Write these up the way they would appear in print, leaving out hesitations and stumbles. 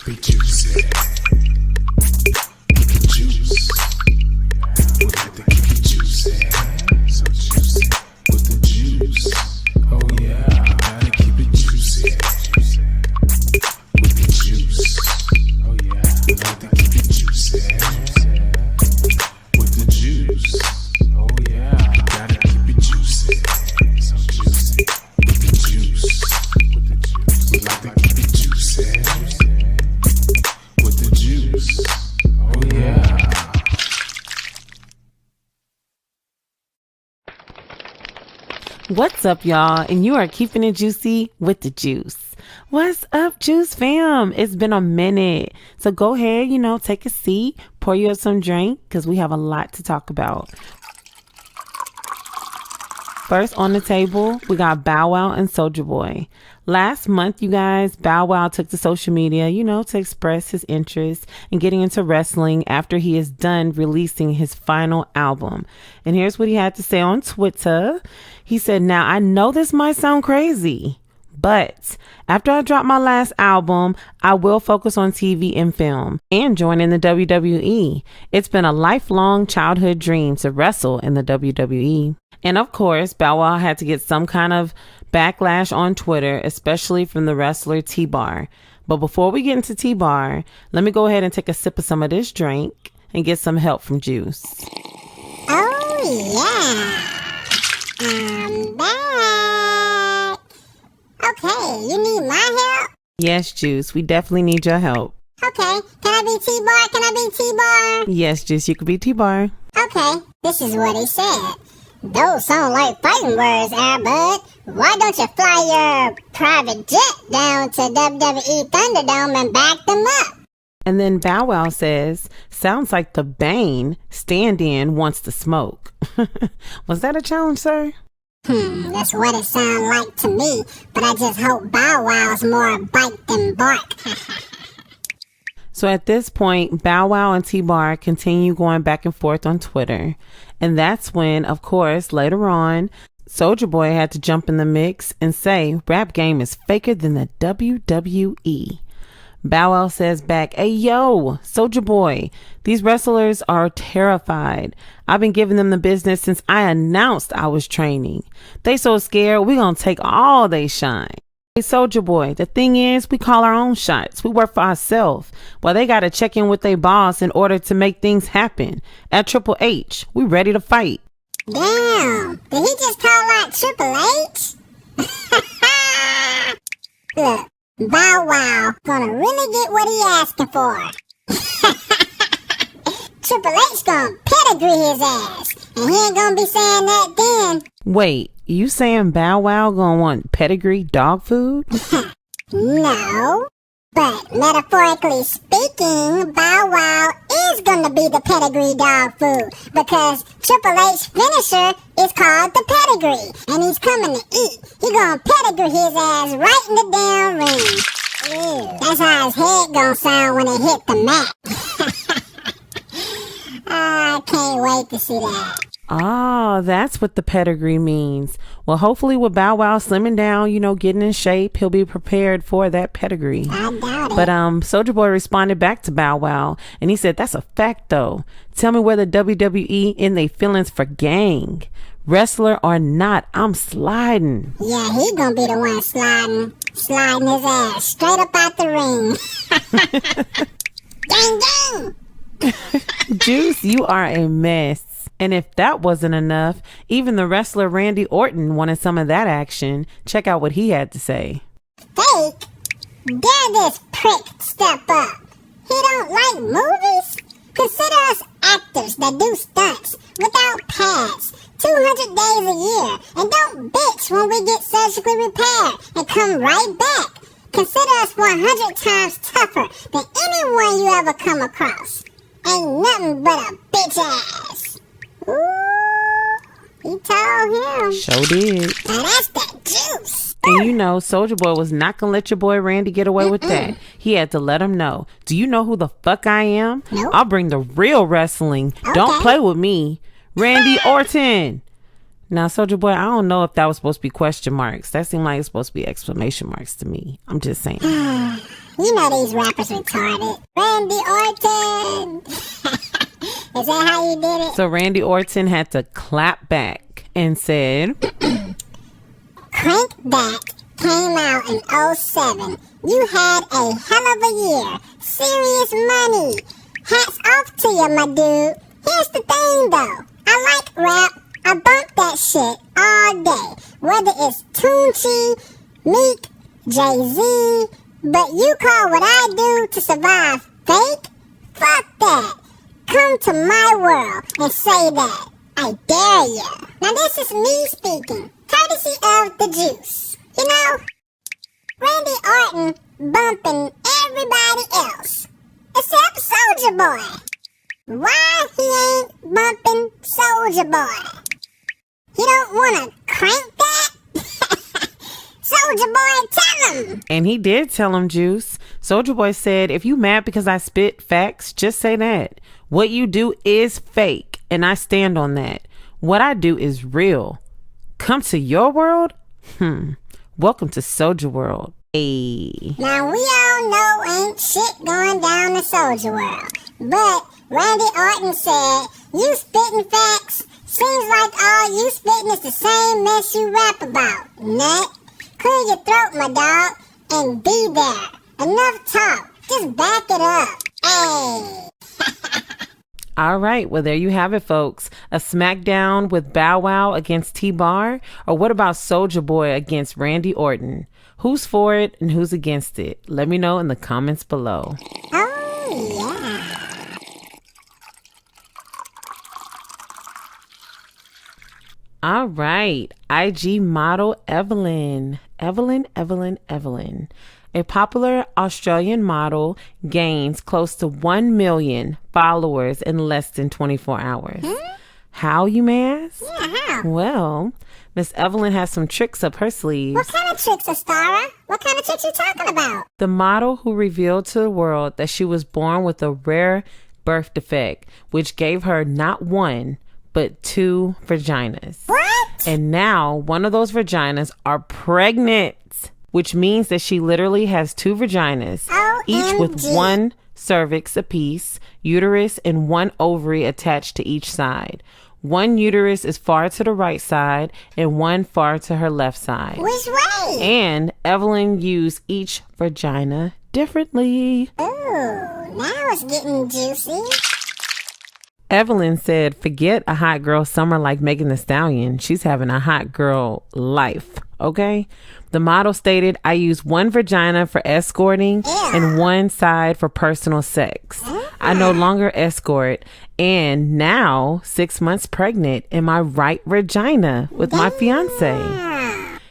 be juicy. Keep it juice. We like to keep it juicy. So juicy with the juice. Oh yeah, gotta keep it juicy. With the juice. Oh yeah, we like to keep it juicy. With the juice. Oh yeah, gotta keep it juicy. So juicy with the juice. With the juice. We like to keep it juicy. With the juice. Oh yeah. What's up, y'all? And you are keeping it juicy with the juice. What's up, Juice fam? It's been a minute. So go ahead, take a seat, pour you up some drink, because we have a lot to talk about. First on the table, we got Bow Wow and Soulja Boy. Last month, you guys, Bow Wow took to social media, to express his interest in getting into wrestling after he is done releasing his final album. And here's what he had to say on Twitter. He said, "Now, I know this might sound crazy, but after I drop my last album, I will focus on TV and film and join in the WWE. It's been a lifelong childhood dream to wrestle in the WWE." And of course, Bow Wow had to get some kind of backlash on Twitter, especially from the wrestler T-Bar. But before we get into T-Bar, let me go ahead and take a sip of some of this drink and get some help from Juice. Oh yeah, I'm back. Okay, you need my help? Yes, Juice, we definitely need your help. Okay, can I be T-Bar? Can I be T-Bar? Yes, Juice, you could be T-Bar. Okay, this is what he said. Those sound like fighting words, Airbud. Why don't you fly your private jet down to WWE Thunderdome and back them up? And then Bow Wow says, "Sounds like the Bane stand-in wants to smoke." Was that a challenge, sir? That's what it sounds like to me. But I just hope Bow Wow's more bite than bark. So at this point, Bow Wow and T-Bar continue going back and forth on Twitter. And that's when, of course, later on, Soulja Boy had to jump in the mix and say rap game is faker than the WWE. Bow Wow says back, "Hey, yo, Soulja Boy, these wrestlers are terrified. I've been giving them the business since I announced I was training. They so scared, we gonna take all they shine. Hey, Soulja Boy, the thing is, we call our own shots. We work for ourselves. Well, they gotta check in with their boss in order to make things happen. At Triple H, we ready to fight." Damn, did he just call out Triple H? Look, Bow Wow gonna really get what he asking for. Triple H gonna pedigree his ass, and he ain't gonna be saying that then. Wait, you saying Bow Wow gonna want pedigree dog food? No, but metaphorically speaking, Bow Wow is gonna be the pedigree dog food, because Triple H finisher is called the pedigree, and he's coming to eat. He gonna pedigree his ass right in the damn ring. Ew, that's how his head gonna sound when it hit the mat. I can't wait to see that. Oh, that's what the pedigree means. Well, hopefully with Bow Wow slimming down, getting in shape, he'll be prepared for that pedigree. I doubt it. But Soulja Boy responded back to Bow Wow, and he said, "That's a fact, though. Tell me where the WWE in they feelings for gang. Wrestler or not, I'm sliding." Yeah, he gonna be the one sliding his ass straight up out the ring. Gang, gang! Juice, you are a mess. And if that wasn't enough, even the wrestler Randy Orton wanted some of that action. Check out what he had to say. Fake? Dare this prick step up. He don't like movies? Consider us actors that do stunts without pads 200 days a year, and don't bitch when we get surgically repaired and come right back. Consider us 100 times tougher than anyone you ever come across. Ain't nothing but a bitch ass. Ooh, he told him. Sure did. Now that's that juice. And Soulja Boy was not gonna let your boy Randy get away with that. He had to let him know. Do you know who the fuck I am? Nope. I'll bring the real wrestling. Okay. Don't play with me. Randy Orton. Now, Soulja Boy, I don't know if that was supposed to be question marks. That seemed like it's supposed to be exclamation marks to me. I'm just saying. You know these rappers retarded. Randy Orton. Is that how you did it? So Randy Orton had to clap back and said, Crank That came out in 07. You had a hell of a year. Serious money. Hats off to you, my dude. Here's the thing, though. I like rap. I bump that shit all day. Whether it's Tunchi, Meek, Jay-Z, but you call what I do to survive fake? Fuck that. Come to my world and say that. I dare you. Now this is me speaking, courtesy of the juice. You know, Randy Orton bumping everybody else, except Soulja Boy. Why he ain't bumping Soulja Boy? He don't wanna crank that? Soulja Boy, tell him. and he did tell him, Juice. Soulja Boy said, if you mad because I spit facts, just say that. What you do is fake, and I stand on that. What I do is real. Come to your world? Welcome to Soulja World. Hey. Now we all know ain't shit going down in Soulja World, but Randy Orton said, you spitting facts? Seems like all you spitting is the same mess you rap about. Nut, clear your throat, my dog, and be there. Enough talk. Just back it up. Hey. All right, well, there you have it, folks. A smackdown with Bow Wow against T-Bar? Or what about Soulja Boy against Randy Orton? Who's for it and who's against it? Let me know in the comments below. Oh, yeah. All right, IG model Evelyn. Evelyn. A popular Australian model gains close to 1 million followers in less than 24 hours. How, you may ask? Yeah, how? Well, Miss Evelyn has some tricks up her sleeves. What kind of tricks, Astara? What kind of tricks you talking about? The model who revealed to the world that she was born with a rare birth defect, which gave her not one, but 2 vaginas. What? And now one of those vaginas are pregnant, which means that she literally has 2 vaginas, each with OMG. 1 cervix apiece, uterus, and 1 ovary attached to each side. 1 uterus is far to the right side and 1 far to her left side. Which way? And Evelyn used each vagina differently. Ooh, now it's getting juicy. Evelyn said, forget a hot girl summer like Megan Thee Stallion. She's having a hot girl life, okay? The model stated, I use 1 vagina for escorting and 1 side for personal sex. I no longer escort and now 6 months pregnant in my right vagina with my fiance.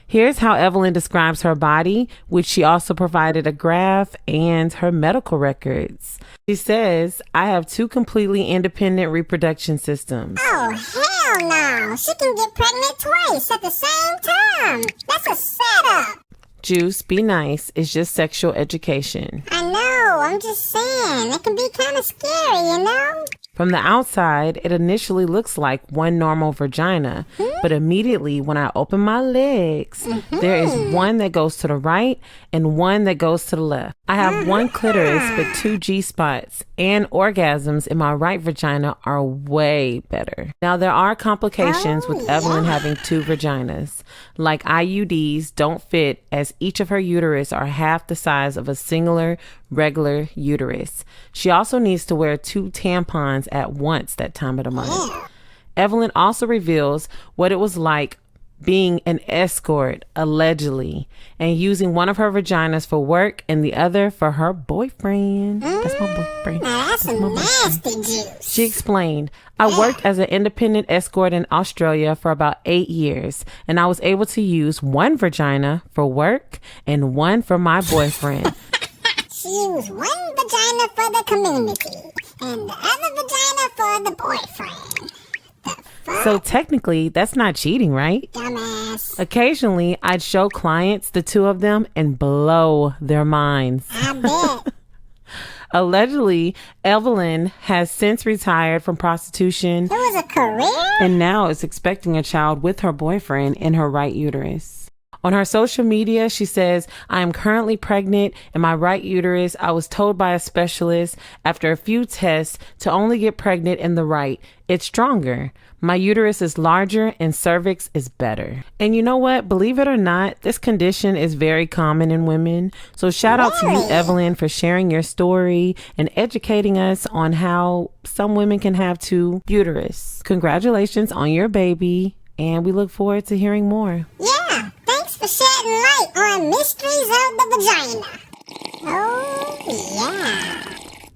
Here's how Evelyn describes her body, which she also provided a graph and her medical records. She says, I have 2 completely independent reproduction systems. Oh, hell no. She can get pregnant twice at the same time. That's a setup. Juice, be nice. It's just sexual education. I know. I'm just saying. It can be kind of scary, you know? From the outside, it initially looks like 1 normal vagina, but immediately when I open my legs, there is 1 that goes to the right and 1 that goes to the left. I have 1 clitoris, but 2 G-spots, and orgasms in my right vagina are way better. Now, there are complications with Evelyn having 2 vaginas. Like IUDs don't fit, as each of her uterus are half the size of a singular regular uterus. She also needs to wear 2 tampons at once that time of the month. Evelyn also reveals what it was like being an escort, allegedly, and using one of her vaginas for work and the other for her boyfriend. That's my boyfriend. Now that's some nasty juice. She explained, I worked as an independent escort in Australia for about 8 years, and I was able to use 1 vagina for work and 1 for my boyfriend. She used 1 vagina for the community and the other vagina for the boyfriend. So technically, that's not cheating, right? Dumbass. Occasionally, I'd show clients the 2 of them and blow their minds. I bet. Allegedly, Evelyn has since retired from prostitution It was a career? and now is expecting a child with her boyfriend in her right uterus. On her social media, she says, I am currently pregnant in my right uterus. I was told by a specialist after a few tests to only get pregnant in the right. It's stronger. My uterus is larger and cervix is better. And you know what? Believe it or not, this condition is very common in women. So shout out to you, Evelyn, for sharing your story and educating us on how some women can have two uterus. Congratulations on your baby. And we look forward to hearing more. Yeah, thanks for shedding light on mysteries of the vagina. Oh, yeah.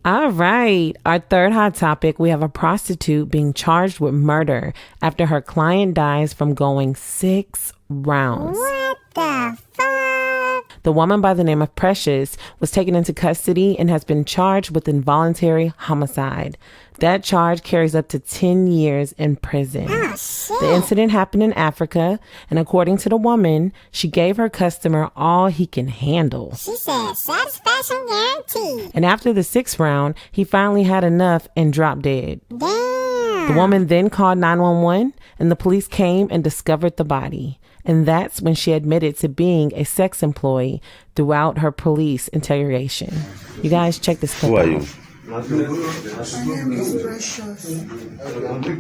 All right. Our third hot topic, we have a prostitute being charged with murder after her client dies from going 6 rounds. What the fuck? The woman by the name of Precious was taken into custody and has been charged with involuntary homicide. That charge carries up to 10 years in prison. Oh, shit. The incident happened in Africa, and according to the woman, she gave her customer all he can handle. She said satisfaction guaranteed. And after the 6th round, he finally had enough and dropped dead. Damn. The woman then called 911, and the police came and discovered the body. And that's when she admitted to being a sex employee throughout her police interrogation. You guys check this clip Who are out. you? My name is Precious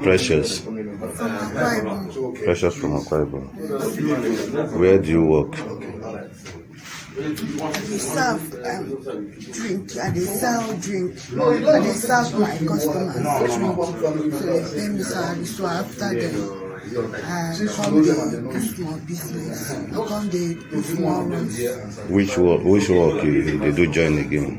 Precious. from Akwa Ibom. Precious from Akwa Ibom. Where do you work? I dey serve drink. I dey sell drink. I dey serve my customers drink. So they pay me salary. So after them, I come dey do small business. I come dey do small runs. Which work they do join again?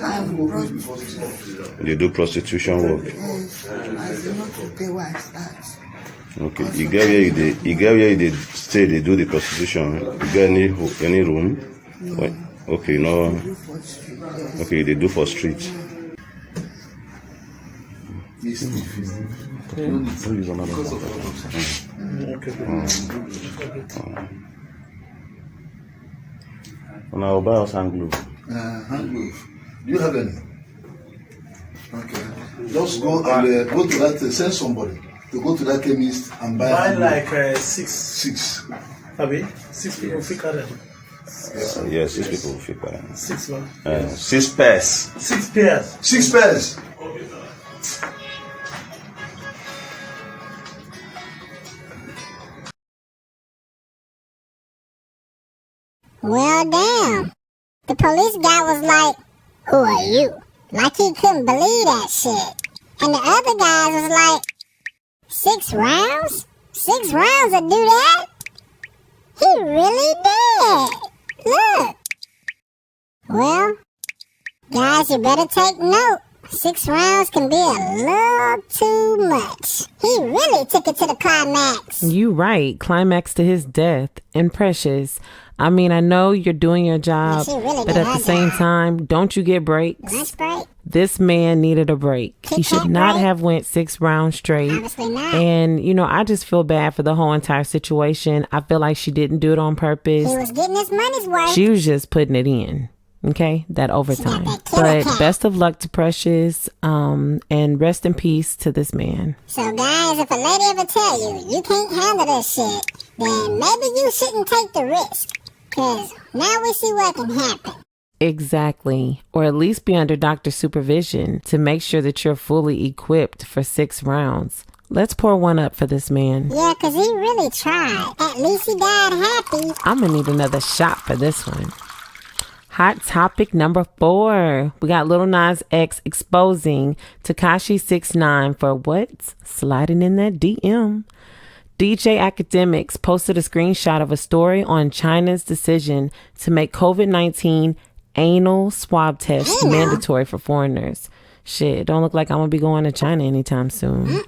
I'm prostitute. You do prostitution work. Yes, I do not to pay why I start. Okay. You get where you did stay, they do the prostitution. You get any room? No. Okay, no. Do for street. Yes. Okay, they do for street. Now I'll buy us hand glue. Hand glove. Do you have any? Okay. Just go and go to that. Send somebody to go to that chemist and buy. Buy hand glove. like 6. 6. Abi, 6 people fit carry am. Yes, 6 people will fit by. 6 man. 6 pairs. 6 pairs. 6 pairs. Well, damn. The police guy was like, who are you? Like he couldn't believe that shit. And the other guys was like, 6 rounds? 6 rounds to do that? He really did. Look. Well, guys, you better take note. 6 rounds can be a little too much. He really took it to the climax. You right. Climax to his death. And Precious, I mean, I know you're doing your job, She really but did at her the same job. time, don't you get breaks? That's right. This man needed a break. He Tic should Tac not break? have went 6 rounds straight. Obviously not. And, you know, I just feel bad for the whole entire situation. I feel like she didn't do it on purpose. He was getting his money's worth. She was just putting it in. Okay, that overtime. that killer But cat. best of luck to Precious, and rest in peace to this man. So guys, if a lady ever tell you you can't handle this shit, then maybe you shouldn't take the risk. Cause now we see what can happen. Exactly. Or at least be under doctor's supervision to make sure that you're fully equipped for 6 rounds. Let's pour one up for this man. Yeah, cause he really tried. At least he died happy. I'm gonna need another shot for this one. Hot topic number 4. We got LiL Nas X exposing Tekashi 6ix9ine for what? Sliding in that DM. DJ Academics posted a screenshot of a story on China's decision to make COVID-19 anal swab tests mandatory for foreigners. Shit, don't look like I'm gonna be going to China anytime soon.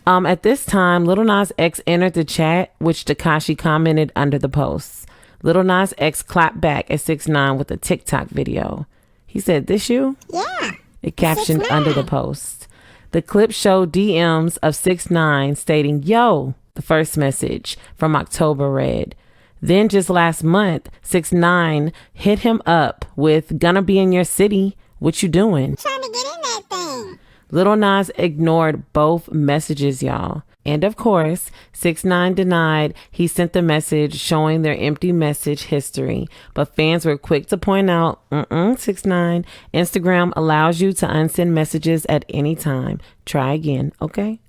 At this time, LiL Nas X entered the chat, which Tekashi commented under the post. LiL Nas X clapped back at 6ix9ine with a TikTok video. He said, "This you?" Yeah. It captioned 6ix9ine. under the post. The clip showed DMs of 6ix9ine stating, "Yo," the first message from October read. Then just last month, 6ix9ine hit him up with "Gonna be in your city. What you doing?" Trying to get in that thing. LiL Nas ignored both messages, y'all. And of course, 6ix9ine denied he sent the message showing their empty message history. But fans were quick to point out, 6ix9ine, Instagram allows you to unsend messages at any time. Try again, okay?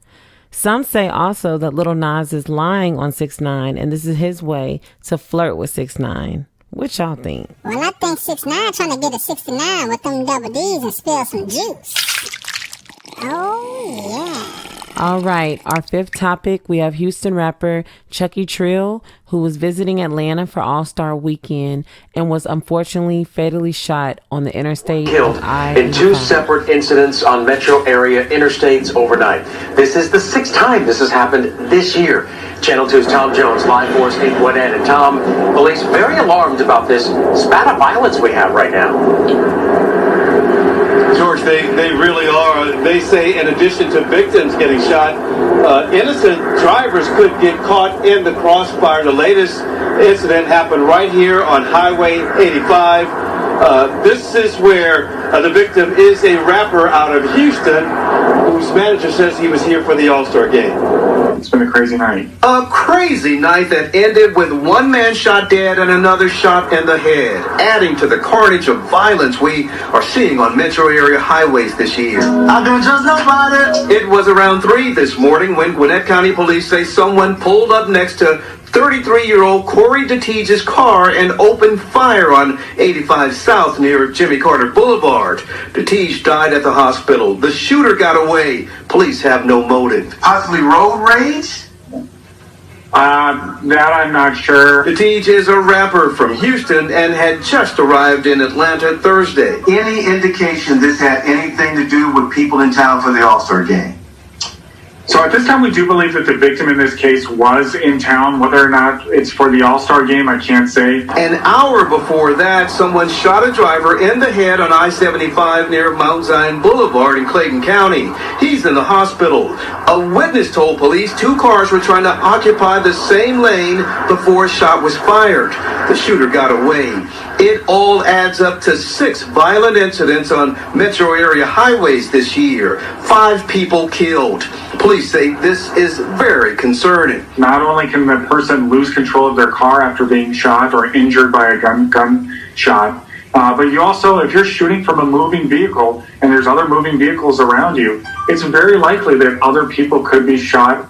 Some say also that LiL Nas is lying on 6ix9ine, and this is his way to flirt with 6ix9ine. What y'all think? Well, I think 6ix9ine trying to get a 69 with them double D's and spill some juice. Oh, yeah. All right, our fifth topic, we have Houston rapper Chucky Trill, who was visiting Atlanta for All-Star Weekend and was unfortunately fatally shot on the interstate. Killed in two separate incidents on metro area interstates overnight. This is the sixth time this has happened this year. Channel 2's Tom Jones, live for us in Gwinnett. And Tom, police very alarmed about this spat of violence we have right now. George, they really are. They say in addition to victims getting shot, innocent drivers could get caught in the crossfire. The latest incident happened right here on Highway 85. This is where the victim is a rapper out of Houston whose manager says he was here for the All-Star game. It's been a crazy night. A crazy night that ended with one man shot dead and another shot in the head, adding to the carnage of violence we are seeing on metro area highways this year. I don't trust nobody. It was around 3 this morning when Gwinnett County Police say someone pulled up next to 33-year-old Corey DeTige's car and opened fire on 85 South near Jimmy Carter Boulevard. DeTige died at the hospital. The shooter got away. Police have no motive. Possibly road rage? That I'm not sure. DeTige is a rapper from Houston and had just arrived in Atlanta Thursday. Any indication this had anything to do with people in town for the All-Star game? So at this time, we do believe that the victim in this case was in town. Whether or not it's for the All-Star game, I can't say. An hour before that, someone shot a driver in the head on I-75 near Mount Zion Boulevard in Clayton County. He's in the hospital. A witness told police 2 cars were trying to occupy the same lane before a shot was fired. The shooter got away. It all adds up to 6 violent incidents on metro area highways this year. 5 people killed. Police say this is very concerning. Not only can the person lose control of their car after being shot or injured by a gunshot, but you also, if you're shooting from a moving vehicle and there's other moving vehicles around you, it's very likely that other people could be shot.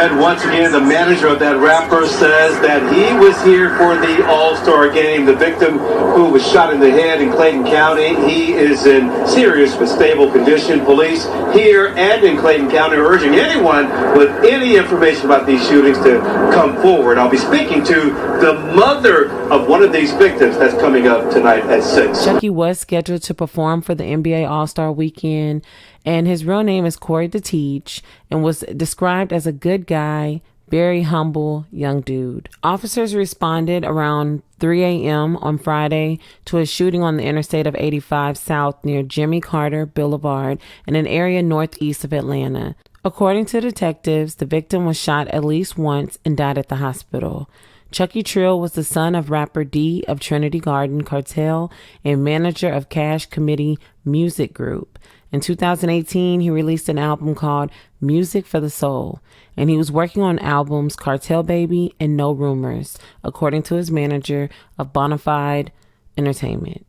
And once again, the manager of that rapper says that he was here for the All-Star game. The victim who was shot in the head in Clayton County, he is in serious but stable condition. Police here and in Clayton County are urging anyone with any information about these shootings to come forward. I'll be speaking to the mother of one of these victims that's coming up tonight at 6. Chucky was scheduled to perform for the NBA All-Star Weekend, and his real name is Corey DeTige, and was described as a good guy, very humble young dude. Officers responded around 3 a.m. on Friday to a shooting on the interstate of 85 South near Jimmy Carter Boulevard in an area northeast of Atlanta. According to detectives, the victim was shot at least once and died at the hospital. Chucky Trill was the son of rapper D of Trinity Garden Cartel and manager of Cash Committee Music Group. In 2018, he released an album called Music for the Soul, and he was working on albums Cartel Baby and No Rumors, according to his manager of Bonafide Entertainment.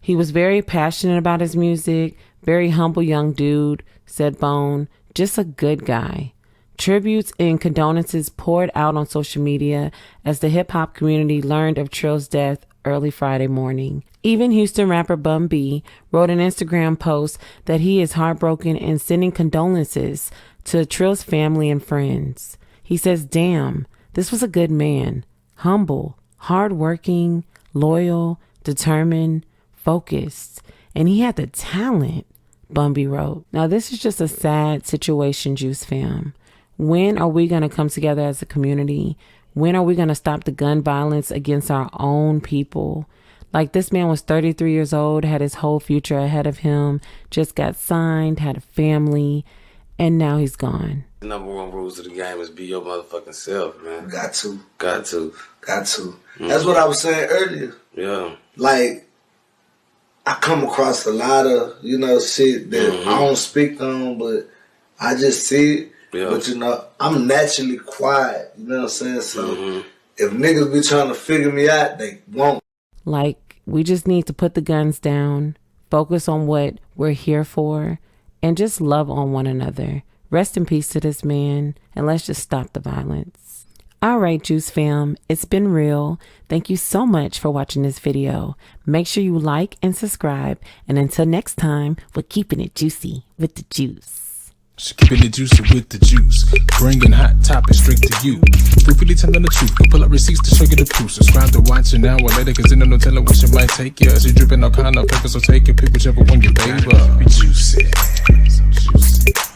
He was very passionate about his music, very humble young dude, said Bone, just a good guy. Tributes and condolences poured out on social media as the hip-hop community learned of Trill's death early Friday morning. Even Houston rapper Bun B wrote an Instagram post that he is heartbroken and sending condolences to Trill's family and friends. He says, "Damn, this was a good man, humble, hardworking, loyal, determined, focused, and he had the talent," Bun B wrote. Now, this is just a sad situation, Juice fam. When are we going to come together as a community? When are we going to stop the gun violence against our own people? Like, this man was 33 years old, had his whole future ahead of him, just got signed, had a family, and now he's gone. The number one rules of the game is be your motherfucking self, man. Got to. Got to. Got to. That's what I was saying earlier. Yeah. Like, I come across a lot of, you know, shit that I don't speak on, but I just see it. Yeah. But, you know, I'm naturally quiet, you know what I'm saying? So if niggas be trying to figure me out, they won't. Like, we just need to put the guns down, focus on what we're here for, and just love on one another. Rest in peace to this man, and let's just stop the violence. All right, Juice fam, it's been real. Thank you so much for watching this video. Make sure you like and subscribe. And until next time, we're keeping it juicy with the juice. Keeping it juicy with the juice. Bringing hot topics straight to you. Briefly telling the truth. You pull up receipts to show you the proof. Subscribe to watch it now or later, cause no telling what you might take you. As you dripping all kind of paper, so take it, pick whichever one you favor. Be juicy. So juicy.